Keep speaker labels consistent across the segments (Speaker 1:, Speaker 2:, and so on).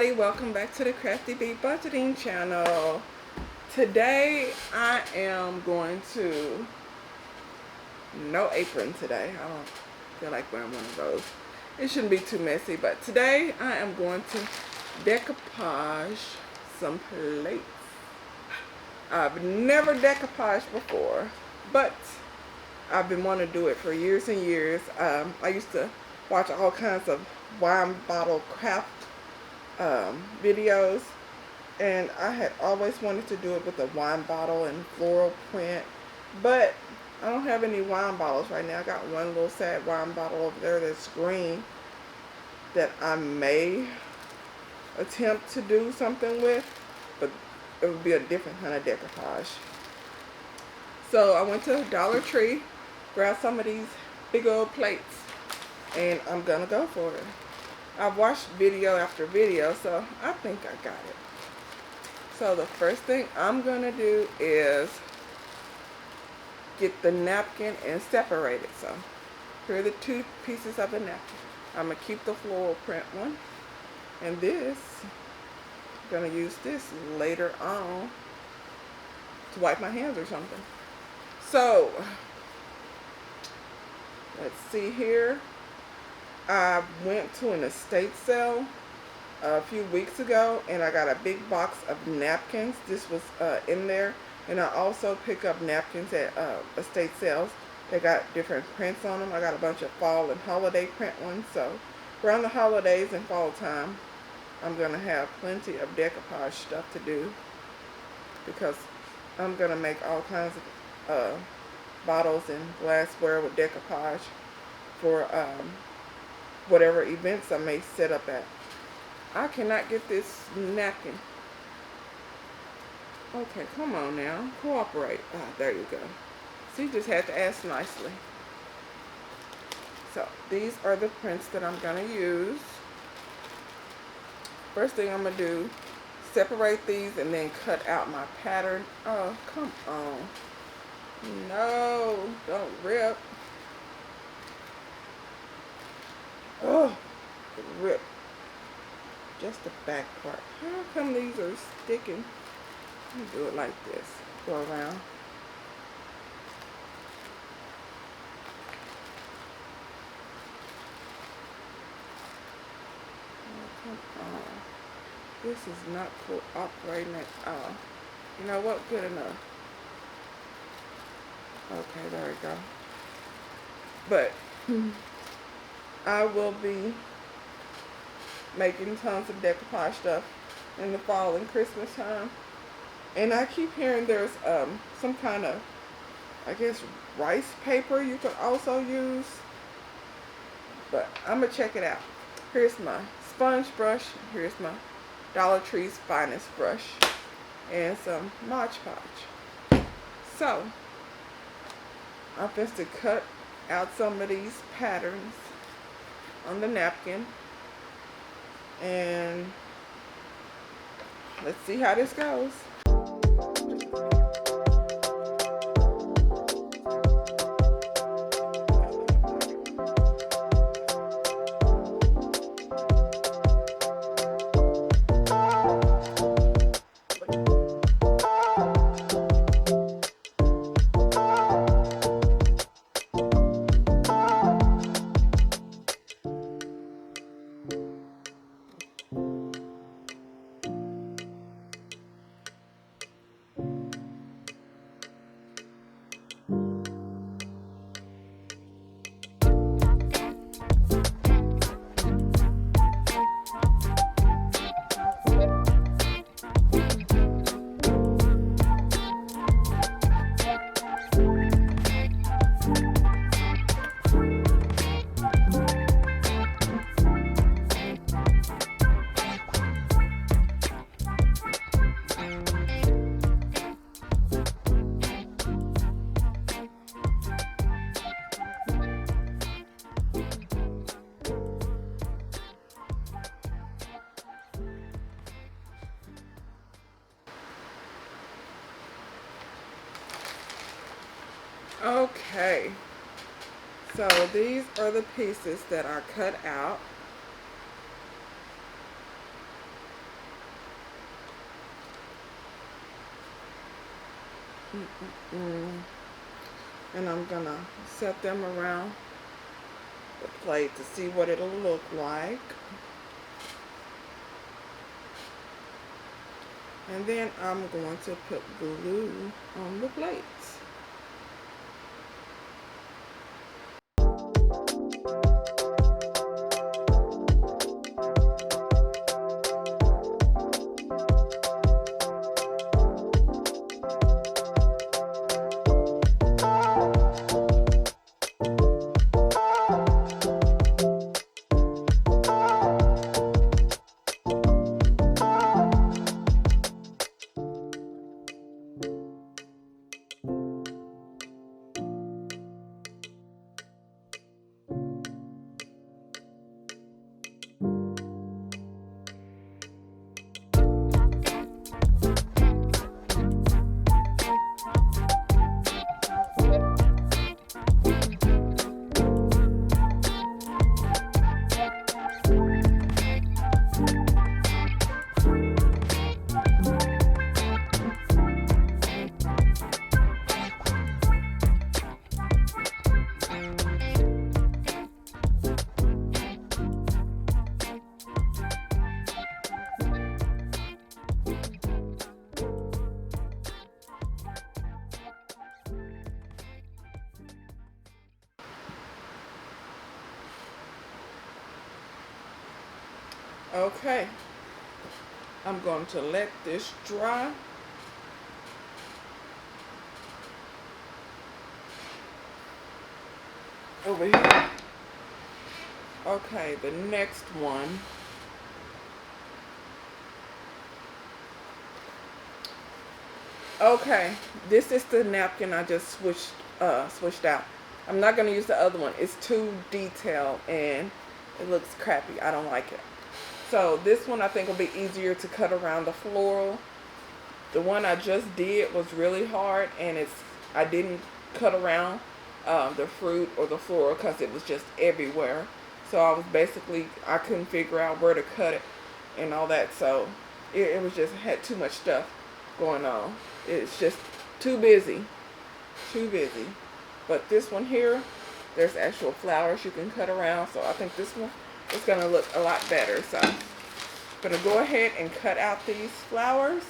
Speaker 1: everybody, welcome back to the Crafty Bee Budgeting channel. Today I am going to, no apron today, I don't feel like wearing one of those. It shouldn't be too messy, but today I am going to decoupage some plates. I've never decoupaged before, but I've been wanting to do it for years and years. I used to watch all kinds of wine bottle craft videos, and I had always wanted to do it with a wine bottle and floral print, but I don't have any wine bottles right now. I got one little sad wine bottle over there that's green that I may attempt to do something with, but it would be a different kind of decoupage. So I went to Dollar Tree, grabbed some of these big old plates, and I'm gonna go for it. I've watched video after video, so I think I got it. So the first thing I'm gonna do is get the napkin and separate it. So here are the two pieces of the napkin. I'm gonna keep the floral print one, and this, I'm gonna use this later on to wipe my hands or something. So let's see here. I went to an estate sale a few weeks ago, and I got a big box of napkins. This was in there, and I also pick up napkins at estate sales. They got different prints on them. I got a bunch of fall and holiday print ones, so around the holidays and fall time, I'm going to have plenty of decoupage stuff to do, because I'm going to make all kinds of bottles and glassware with decoupage for whatever events I may set up at. I cannot get this napkin. Okay, come on now. Cooperate. Ah, there you go. See, just had to ask nicely. So, these are the prints that I'm going to use. First thing I'm going to do, separate these and then cut out my pattern. Oh, come on. No, don't rip. Oh, it ripped. Just the back part. How come these are sticking? Let me do it like this. Go around. Oh, come on. This is not cooperating at all. You know what? Good enough. Okay, there we go. But I will be making tons of decoupage stuff in the fall and Christmas time. And I keep hearing there's some kind of, I guess, rice paper you could also use. But I'm going to check it out. Here's my sponge brush. Here's my Dollar Tree's finest brush. And some Mod Podge. So, I'm going to cut out some of these patterns on the napkin, and let's see how this goes. Okay, so these are the pieces that are cut out. And I'm gonna set them around the plate to see what it'll look like. And then I'm going to put glue on the plates. Okay, I'm going to let this dry. Over here. Okay, the next one. Okay, this is the napkin I just switched out. I'm not going to use the other one. It's too detailed and it looks crappy. I don't like it. So this one I think will be easier to cut around the floral. The one I just did was really hard, and I didn't cut around the fruit or the floral because it was just everywhere. So I couldn't figure out where to cut it and all that. So it was just had too much stuff going on. It's just too busy. But this one here, there's actual flowers you can cut around. So I think this one is going to look a lot better. So I'm going to go ahead and cut out these flowers,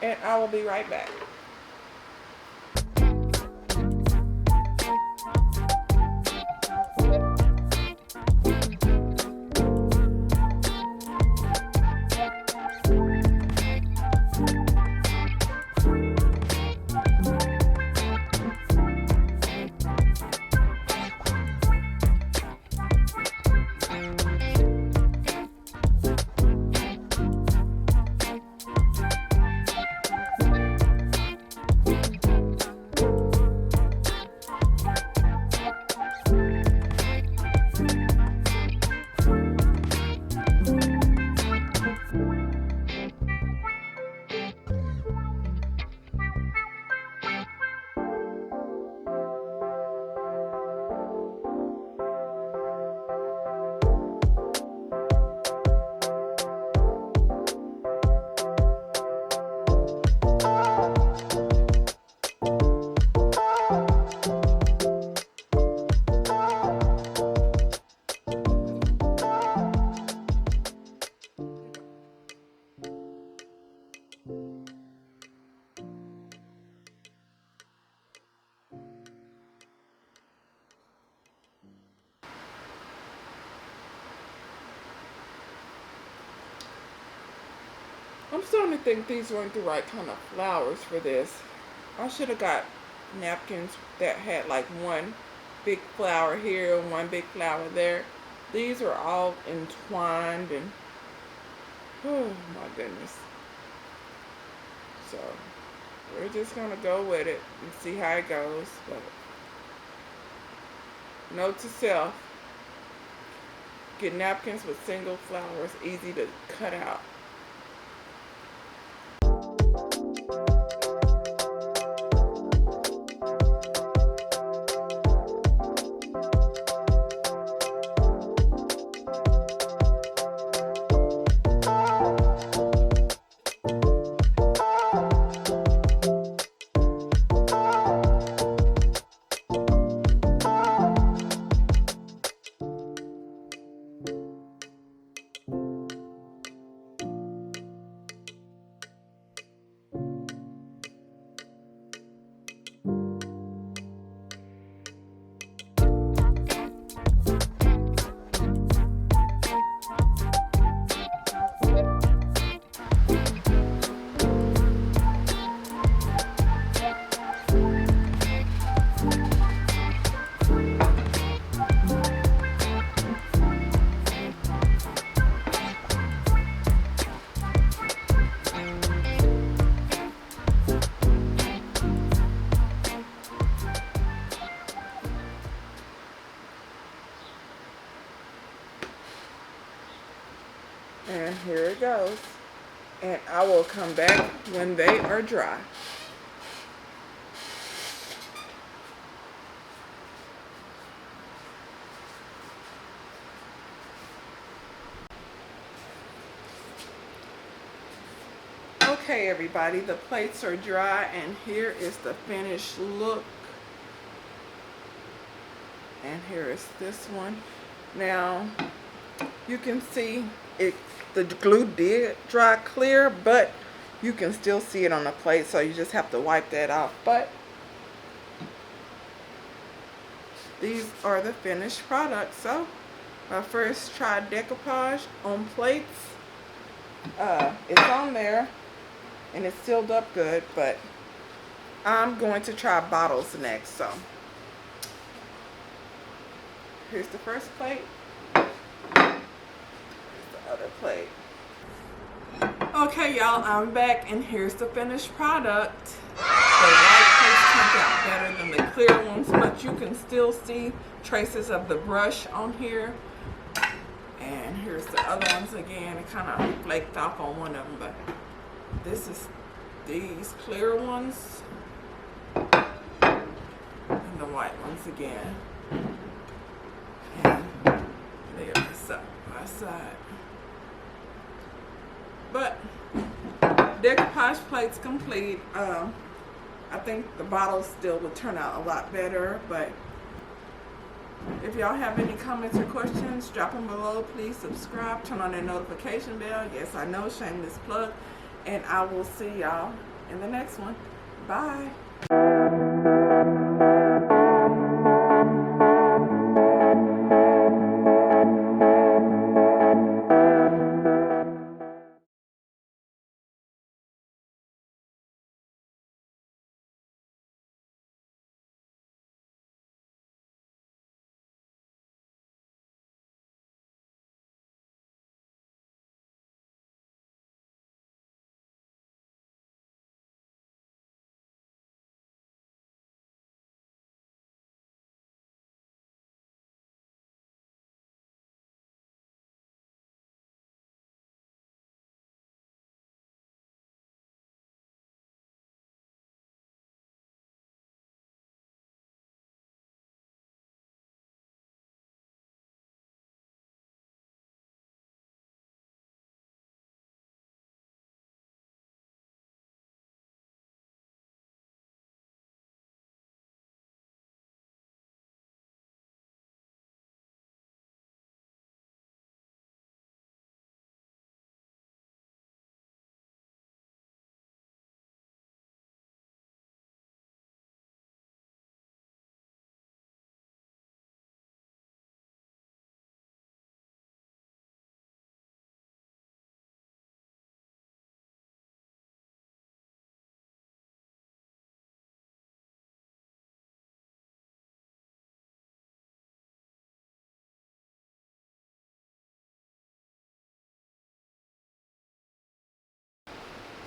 Speaker 1: and I will be right back. I'm starting to think these weren't the right kind of flowers for this. I should have got napkins that had like one big flower here and one big flower there. These are all entwined and oh my goodness. So we're just gonna go with it and see how it goes. But note to self, get napkins with single flowers, easy to cut out. goes. And I will come back when they are dry. Okay, everybody, the plates are dry, and here is the finished look. And here is this one. Now, you can see the glue did dry clear, but you can still see it on the plate, so you just have to wipe that off. But these are the finished products. So I first tried decoupage on plates. It's on there and it's sealed up good, but I'm going to try bottles next. So here's the first plate. Here's the other plate. Okay, y'all, I'm back, and here's the finished product. The white plates turned out better than the clear ones, but you can still see traces of the brush on here. And here's the other ones again. It kind of flaked off on one of them, but this is these clear ones and the white ones again. And there it's up by side. But decoupage plates complete. I think the bottles still would turn out a lot better, but if y'all have any comments or questions, drop them below. Please subscribe, turn on that notification bell. Yes, I know, shameless plug. And I will see y'all in the next one. Bye.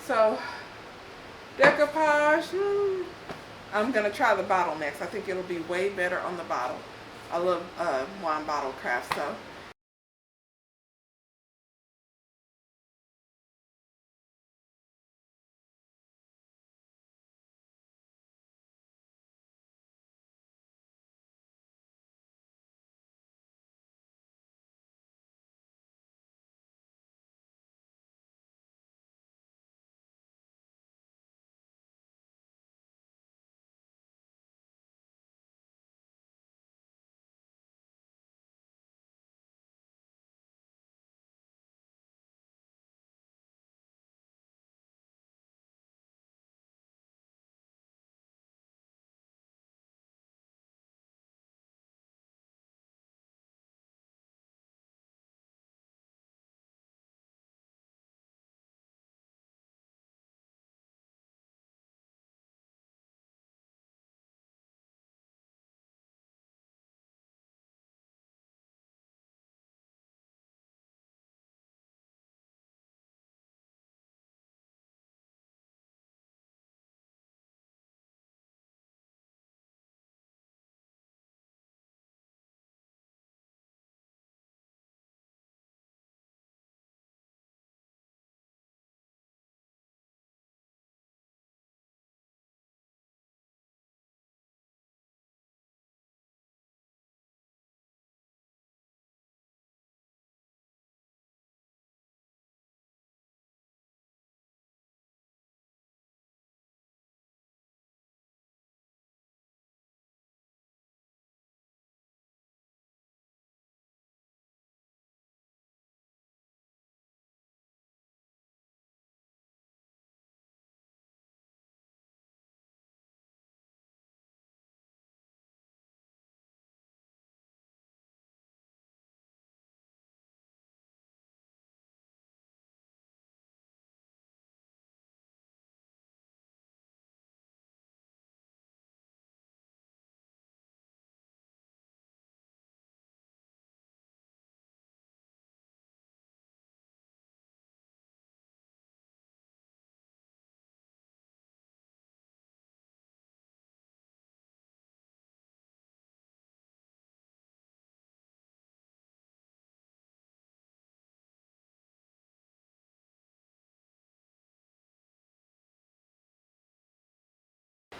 Speaker 1: So, decoupage, I'm going to try the bottle next. I think it'll be way better on the bottle. I love wine bottle crafts, so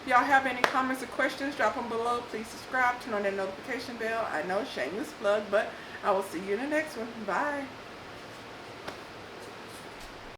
Speaker 1: If y'all have any comments or questions, drop them below. Please subscribe, turn on that notification bell. I know, shameless plug, but I will see you in the next one. Bye.